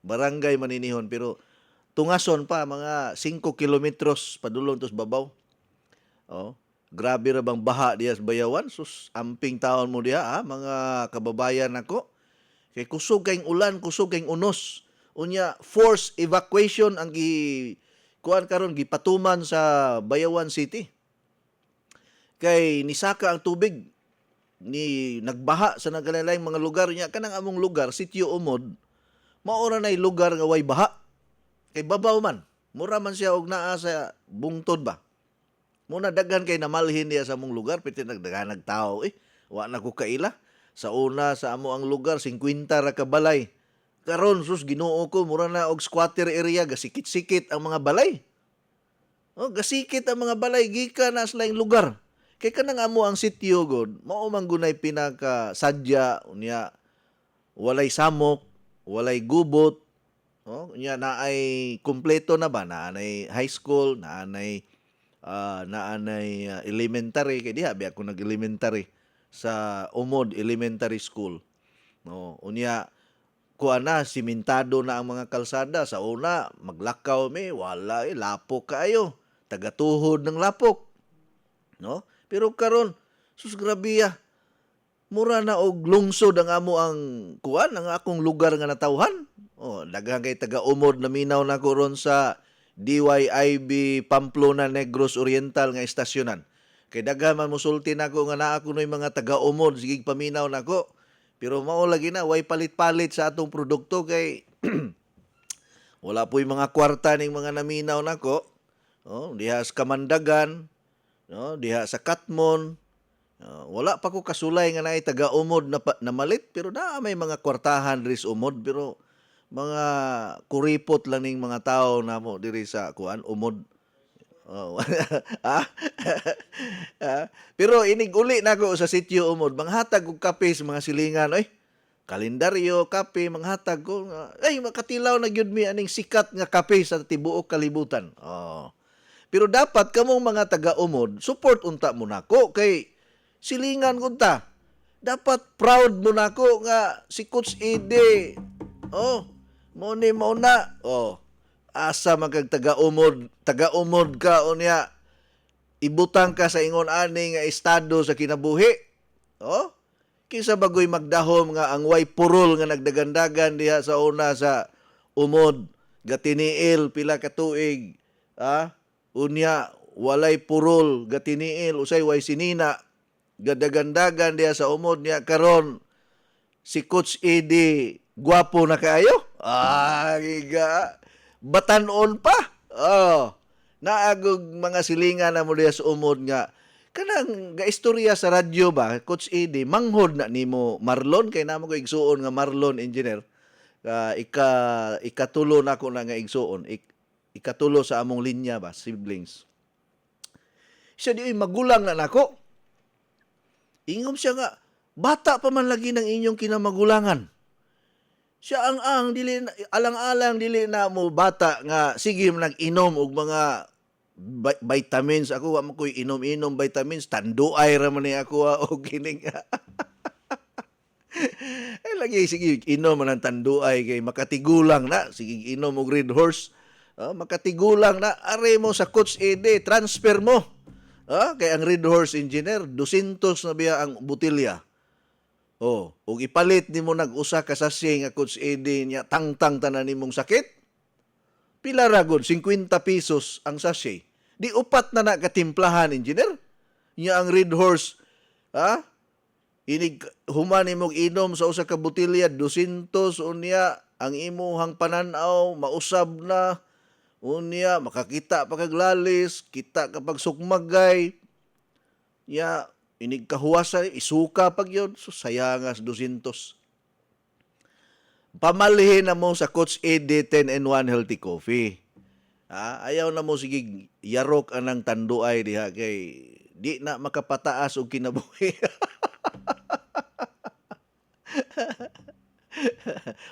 Barangay Maninihon pero tungason pa mga 5 kilometros padulong tos babaw. Oh, grabe ra bang baha diya sa Bayawan. Sus amping taon mo diha mga kababayan nako. Kay kusog kayong ulan, kusog kayong unos. Unya forced evacuation ang kuan karon gipatuman sa Bayawan City. Kay nisaka ang tubig ni nagbaha sa nagkalain mga lugar niya kanang among lugar Sitio Umod maora nay lugar nga way baha. Kay babaw man. Mura man siya og naa sa bungtod ba. Muna daghan kay namalhin niya sa among lugar piti nagdaghan tao wa na ko kaila. Sa una sa amo ang lugar 50 ra ka balay. Karon sus Ginoo ko mura na og squatter area gasikit-sikit ang mga balay. Oh, gasikit ang mga balay gikan na sa laing lugar. Kay kanang amo ang sitio god mao man gunay pinaka sadya unya walay samok, walay gubot. Oh, nya naay kumpleto na ba naanay high school, naanay elementary kay diha biya ako nag-elementary sa Umod Elementary School. No, unya kuan na simentado na ang mga kalsada. Sa una maglakaw mi, wala lapok kaayo. Tagatuhod ng lapok, no? Pero karon sus grabe mura na og lungsod ang amo ang kuan ang akong lugar nga natawhan. Oh, daghang kay taga-umod na minaw na ko ron sa DYIB Pamplona Negros Oriental nga estasyonan. Kay daghan man musulti nako nga naa kunoy mga taga-umod sige paminaw nako. Pero mao lagi na way palit-palit sa atong produkto kay wala po'y mga kwarta ning mga naminaw nako. Oh, diha sa Kamandagan, no, diha sa Katmon. Wala pa ko kasulay nga naay taga-umod na malit pero naa may mga kwartahan diri sa umod pero mga kuripot lang ning mga tao namo diri sa kuan umod. Oh. Ah? Pero inig uli nako sa sitio umod manghatag og kape sa mga silingan oy. Kalendaryo, kape, manghatag ko. Ay, makatilaw na gyud mi aning sikat nga kape sa tibuok kalibutan. Oh. Pero dapat kamong mga taga-umod, support unta mo nako kay silingan ko ta. Dapat proud mo nako nga si Coach Ede. Oh, mo ni mo na. Oh, asa magkag taga-umod ka unya. Ibutang ka sa ingon ani nga estado sa kinabuhi. Oh, kinsa bagoy magdahom nga ang way purol nga nagdagandagan diha sa una sa umod gatiniil pila ka tuig. Unya walay purol gatiniil usay way sinina gadagandagan diha sa umod niya karon si Coach Edi gwapo na kaayo giga batan-on pa naagog mga silingan na mo diha sa umod nga kanang gaistorya sa radyo ba Coach Edi manghod na nimo Marlon kay namo ko igsuon nga Marlon engineer ikatulo na ko na nga igsuon ikatulo sa among linya ba, siblings. Siya di magulang na nako. Ingom siya nga, bata pa man lagi ng inyong kinamagulangan. Siya ang dili alang-alang dili na mo bata nga sige nag-inom og mga vitamins ako wa man koy inom-inom vitamins tanduay ra man ni ako og kining ay lagi sige inom man ang tanduay kay makatigulang na sige inom og Red Horse. Makatigulang na are mo sa Coach Ede, transfer mo. Kay ang Red Horse engineer, 200 na biya ang butilya. Ug ipalit nimo nag-usa ka sachet nga Coach Ede niya tangtang tanan nimong sakit. Pila ra gud 50 pesos ang sachet. Di upat na katimplahan engineer. Nya ang Red Horse, inig human nimong inom sa usa ka butilya 200 unya ang imuhang pananaw mausab na. Unya, makakita pagkaglalis, kita kapag sukmagay, inig kahuwasan, isuka pag yun, so sayangas 200. Pamalihin na mo sa Coach Ede 10-in-1 Healthy Coffee. Ayaw na mo sige yarok anang tanduay diha kay di na makapataas og kinabuhi.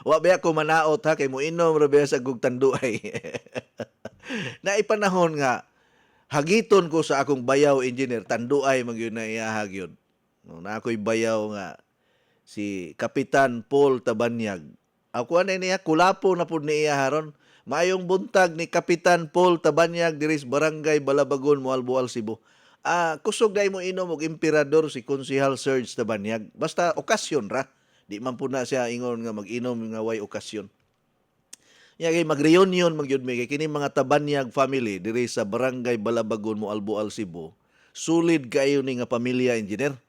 Wa ba ako manaot ha kay mo inom ra ba sa gug tanduay. Naipanahon nga hagiton ko sa akong bayaw engineer tanduay magyud na iyahag yun. Na ako'y bayaw nga si Kapitan Paul Tabanyag. Ako na niya kulapo na pud ni iya haron. Maayong buntag ni Kapitan Paul Tabanyag diri sa Barangay Balabagon, Mualboal, Cebu. Kusog day mo inom og emperador si Konsehal Serge Tabanyag. Basta okasyon ra. Di man po na siya ingon nga mag-inom nga way okasyon. Kay mag-reunion magyud mi kay kini mga Tabanyag family diri sa Barangay Balabagon, Mualboal, Cebu. Sulid kayo ni nga pamilya engineer.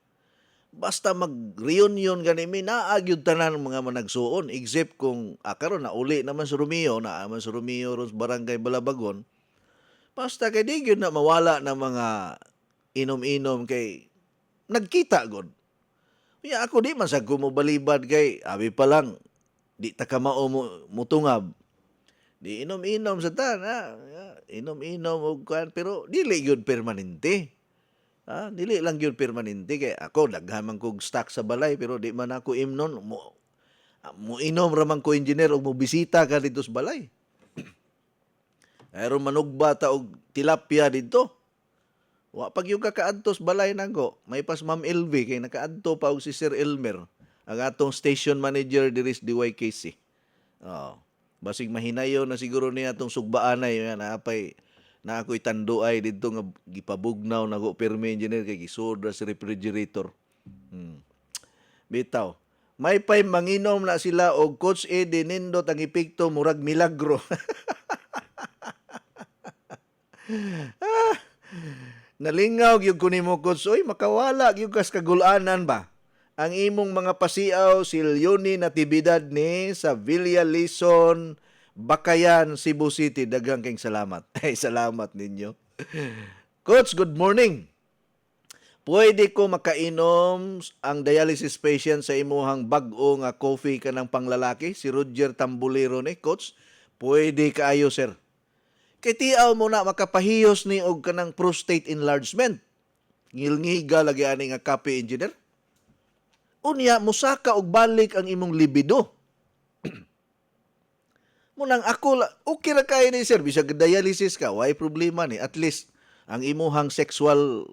Basta mag-reunion gani mi naagyud tanan mga managsuon except kung karon na uli naman sa Romeo ron sa Barangay Balabagon. Basta kay di gyud na mawala na mga inom-inom kay nagkita gud. Ako di man sa kumubalibad kay abi pa lang di ta ka mao mutungab. Di inom-inom sa tan inom-inom og kan pero dili gyud permanente. Dili lang gyud permanente kay ako daghan man kog stock sa balay pero di man ako imnon mo inom ra man ko engineer og mo bisita ka dito sa balay. Aron manugba ta og tilapia dito. Wa pag yung kakaadtos balay nanggo, may pas Ma'am LV kay nakaadto pa og si Sir Elmer, ang atong station manager diri sa DYKC. Oh. Basig mahinayon na siguro niya tong sugbaanay nga na ako'y tanduay didto nga gipabugnaw na go permi engineer kay gisudra sa refrigerator. Hmm. Bitaw. May pay manginom na sila og Coach Eddie nindot ang epekto murag milagro. Nalingaw gyud ko nimo Coach, oy makawala gyud kas kagulanan ba? Ang imong mga pasiaw Silyoni Natividad ni sa Villa Lison, Bakayan, Cebu City. Daghang kayong salamat. Ay, salamat ninyo. Coach, good morning. Pwede ko makainom ang dialysis patient sa imuhang bag-o nga coffee kanang panglalaki? Si Roger Tambulero ni, Coach. Pwede kaayo, sir. Kay tiaw mo na makapahiyos ni og kanang prostate enlargement. Ngilngiga lagi ani nga kape engineer. Unya, musaka og balik ang imong libido. Munang ako, okay ra kayo ni sir, bisag dialysis ka, why problema ni? At least, ang imuhang sexual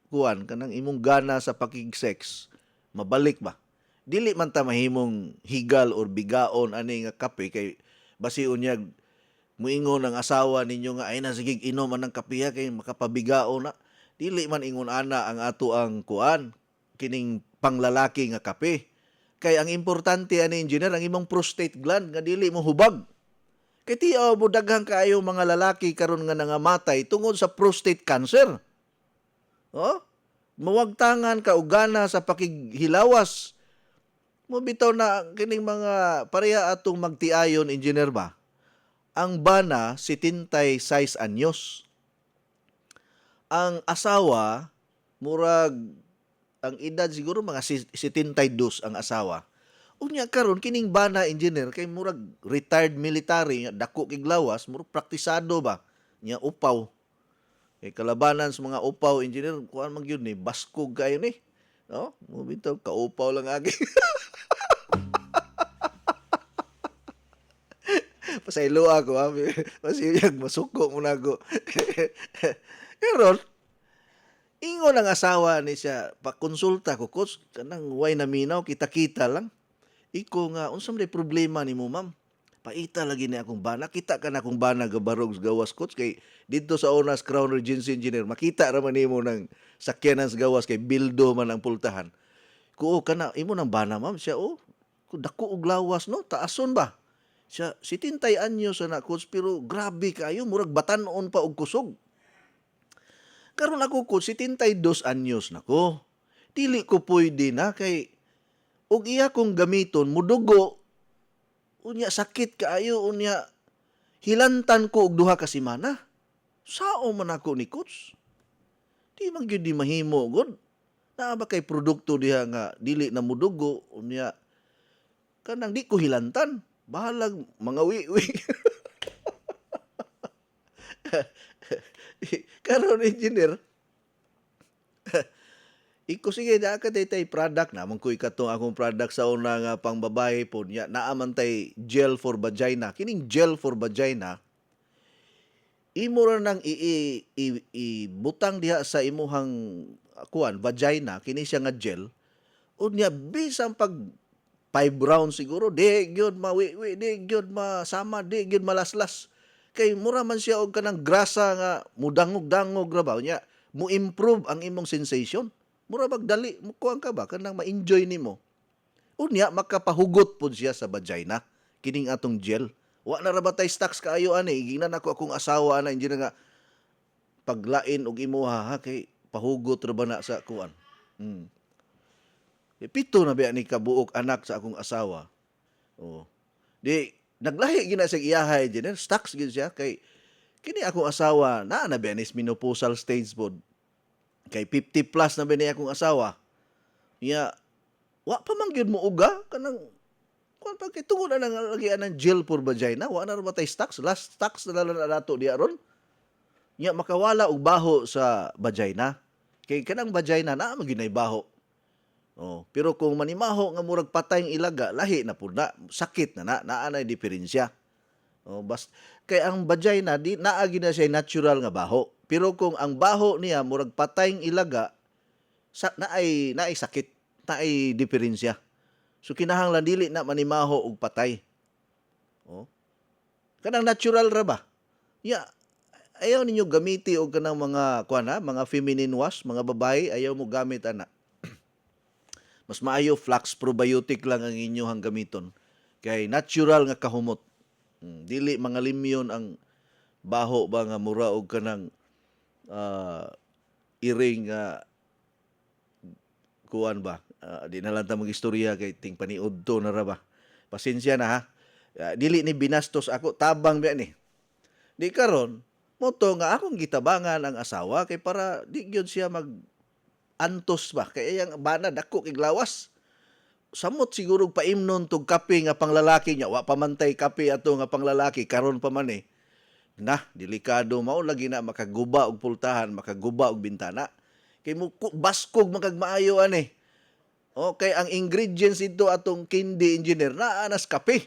kuan, kanang imong gana sa pakig-sex, mabalik ba? Dili man ta mahimong higal or bigaon ani nga kape, kay basi unyag, muingon ang asawa ninyo nga, ay na sige inom anang kape kay makapabigaon na. Dili man ingon ana ang ato ang kuan, kining panglalaki nga kape. Kay ang importante ani engineer ang imong prostate gland nga dili mo hubag. Kay tiaw mo daghang kaayo mga lalaki karon nga nangamatay tungod sa prostate cancer. Oh? Mawagtangan ka og gana sa pakighilawas. Mo bitaw na kining mga pareha atong magtiayon engineer ba. Ang bana 76 anyos. Ang asawa murag ang edad siguro mga 72 ang asawa. Unya karon kining bana engineer kay murag retired military nya dako kig lawas, murag praktisado ba nya upaw. Kay kalabanan sa mga upaw engineer kuan man gyud ni baskog kayo ni. No? Mo bitaw kaupaw lang agi. Pasaylo ako ha. Masiyag masuko mo na ako. Karon ingon ang asawa ni siya, pakonsulta ko, Coach, kanang way naminaw, kita-kita lang. Iko nga, unsam may problema ni mo, ma'am? Paita lagi ni akong bana. Kita ka na akong bana gabarog gawas, Coach. Kay dito sa Onas Crown Regency Engineer, makita raman nimo ng sakyanan sa gawas, kay bildo man ang pultahan. Ko, kana, imo ng bana, ma'am? Siya, dako og lawas, no? Taason ba? Siya, 70 anyos na, Coach, pero grabe kayo, murag batanon pa og kusog. Karon ako ko 72 anyos na ko. Dili ko pwede na kay og iya kong gamiton mudugo. Unya sakit kaayo unya hilantan ko og duha ka semana. Sao man ako ni Coach? Di man gyud di mahimo gud. Naa ba kay produkto diha nga dili na mudugo unya kanang di ko hilantan. Bahalag mga wi-wi. Karon engineer, iko sige da ka tay product na man ko ikatong akong product sa una nga pang babae po nya naa man tay gel for vagina. Kining gel for vagina imo ra nang ibutang diha sa imuhang kuan vagina kini siya nga gel unya bisan pag 5 rounds siguro di gyud mawiwi di gyud masama di gyud malaslas. Kay mura man siya og kanang grasa nga mudangog-dangog ra ba nya mo improve ang imong sensation mura magdali mo kuan ka ba kanang ma-enjoy nimo unya makapahugot pud siya sa vagina kining atong gel wa na ra ba tay stocks kaayo ani ginan ako akong asawa ana inji nga paglain og imuha ha kay pahugot ra ba na sa kuan pito na ba ni kabuok anak sa akong asawa di naglahi gina sa iyahay din stocks gid siya kay kini akong asawa na bianis menopausal stage pod kay 50 plus na bini akong asawa niya wa pa man gyud mo uga kanang kuan pa kay tungod na lagi anang gel for vagina wa na ra tay stocks last stocks na lang nato diya ron niya makawala og baho sa vagina kay kanang vagina na man gyud nay baho. Pero kung manimaho nga murag patay ang ilaga, lahi na pud na, sakit na naanay diferensya. Kay ang vagina di naagi na siya natural nga baho. Pero kung ang baho niya murag patay ang ilaga, naay sakit, naay diferensya. So kinahanglan dili na manimaho og patay. Kanang natural ra ba? Ya, ayaw ninyo gamiti og kanang mga mga feminine wash, mga babae ayaw mo gamit ana. Mas maayo flax probiotic lang ang inyohang gamiton. Kay natural nga kahumot. Dili mga limyon ang baho ba nga mura og kanang ah, iring nga kuan ba. Di na lang ta mag-istorya kay ting paniud to na ra ba. Pasensya na ha. Dili ni binastos ako tabang ba ni. Di karon moto nga akong gitabangan ang asawa kay para di gyud siya mag antos ba kay yang bana dako kay lawas. Samot siguro paimnon tog kape nga panglalaki niya wa pamantay kape ato nga panglalaki karon pa man na delikado mao lagi na makaguba og pultahan makaguba og bintana kay mo baskog makagmaayo ani. Okay, ang ingredients ito atong kindi engineer naa nas kape.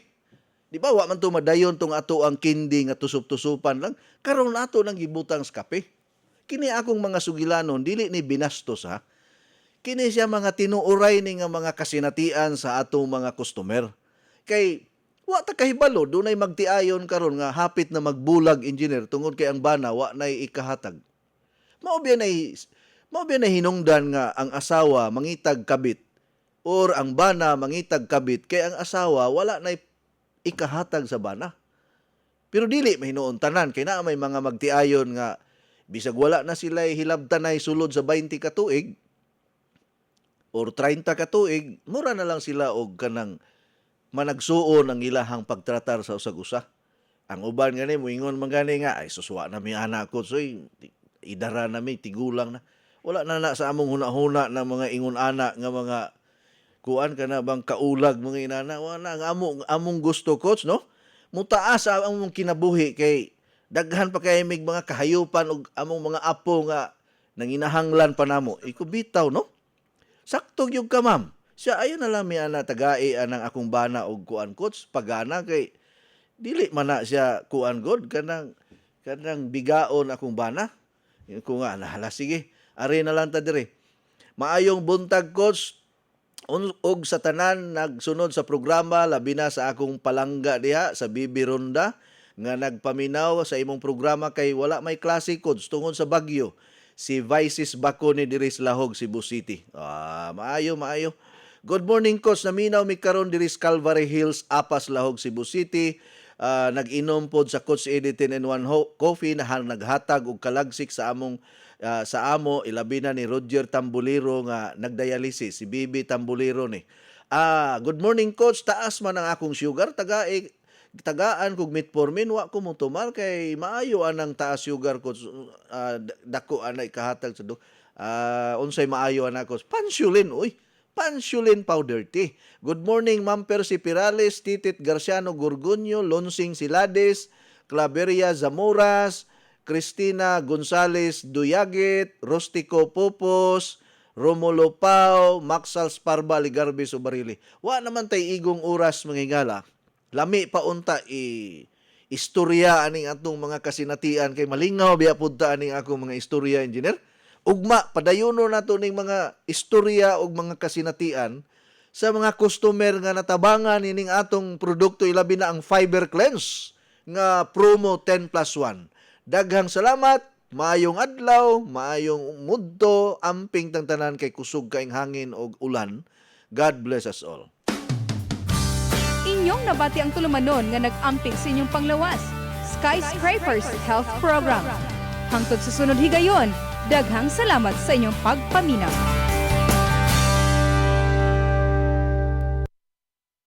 Di ba wa man to madayon tong ato ang kindi nga tusup-tusupan lang karon ato nang gibutang sa kape. Kini akong mga sugilanon dili ni binastos ha. Kini siya mga tinuuray ni nga mga kasinatian sa atong mga customer. Kay wa ta kahibalo dunay magtiayon karon nga hapit na magbulag engineer tungod kay ang bana wa nay ikahatag. Mao biya nay hinungdan nga ang asawa mangitag kabit or ang bana mangitag kabit kay ang asawa wala nay ikahatag sa bana. Pero dili mahinuon tanan kay naa may mga magtiayon nga bisag wala na sila hilabtanay sulod sa 20 ka tuig or 30 ka tuig, mura na lang sila og kanang managsuon ang ilahang pagtratar sa usag-usa. Ang uban gani moingon man gani nga ay suswa na mi anak ko soy idara na mi tigulang na. Wala na sa among hunahuna ng mga ingon anak nga mga kuan kana bang kaulag mga inana wala ang among gusto coach no. Mutaas ang among kinabuhi kay daghan pa kay mig mga kahayupan og among mga apo nga nanginahanglan pa namo. Iko bitaw no. Sakto gyud ka ma'am. Siya ayon na lang mi ana tagai anang akong bana og kuan coach pagana kay dili man na siya kuan god kanang bigaon akong bana. Ko nga nahala sige. Ari na lang ta dire. Maayong buntag coach og sa tanan nagsunod sa programa labi na sa akong palangga diha sa Bibi Ronda nga nagpaminaw sa imong programa kay wala may klase coach tungod sa bagyo. Si Vices Bacone diri sa Lahog, Cebu City. Maayo. Good morning, Coach. Naminaw mi karon diri sa Calvary Hills, Apas, Lahog, Cebu City. Nag-inom pod sa Coach Eddie 10-in-1 coffee na naghatag og kalagsik sa amo ilabi na ni Roger Tambuliro nga nagdialysis si Bibi Tambuliro ni. Good morning coach, taas man ang akong sugar tagaan kog metformin wa ko mutumal kay maayo anang taas sugar coach dako anay kahatag sa unsay maayo ana coach Pansulin powder tea. Good morning, Ma'am Percy Pirales, Titit Garciano Gorgonio, Lonsing Silades, Claveria Zamoras, Cristina Gonzales Duyagit, Rostico Popos, Romulo Pao, Maxal Sparba, Ligarbe Subarili. Wa naman tay igong oras mangigala. Lami pa unta istorya aning atong mga kasinatian kay malingaw biya punta aning akong mga istorya engineer. Ugma, padayono nato ning mga istorya og mga kasinatian sa mga customer nga natabangan ining atong produkto ilabi na ang Fiber Cleanse nga promo 10+1. Daghang salamat, maayong adlaw, maayong mudto, amping tang tanan kay kusog kaing hangin og ulan. God bless us all. Inyong nabati ang tulumanon nga nag-amping sa inyong panglawas. Skyscrapers Health Program. Hangtod sa sunod higayon, daghang salamat sa inyong pagpaminaw.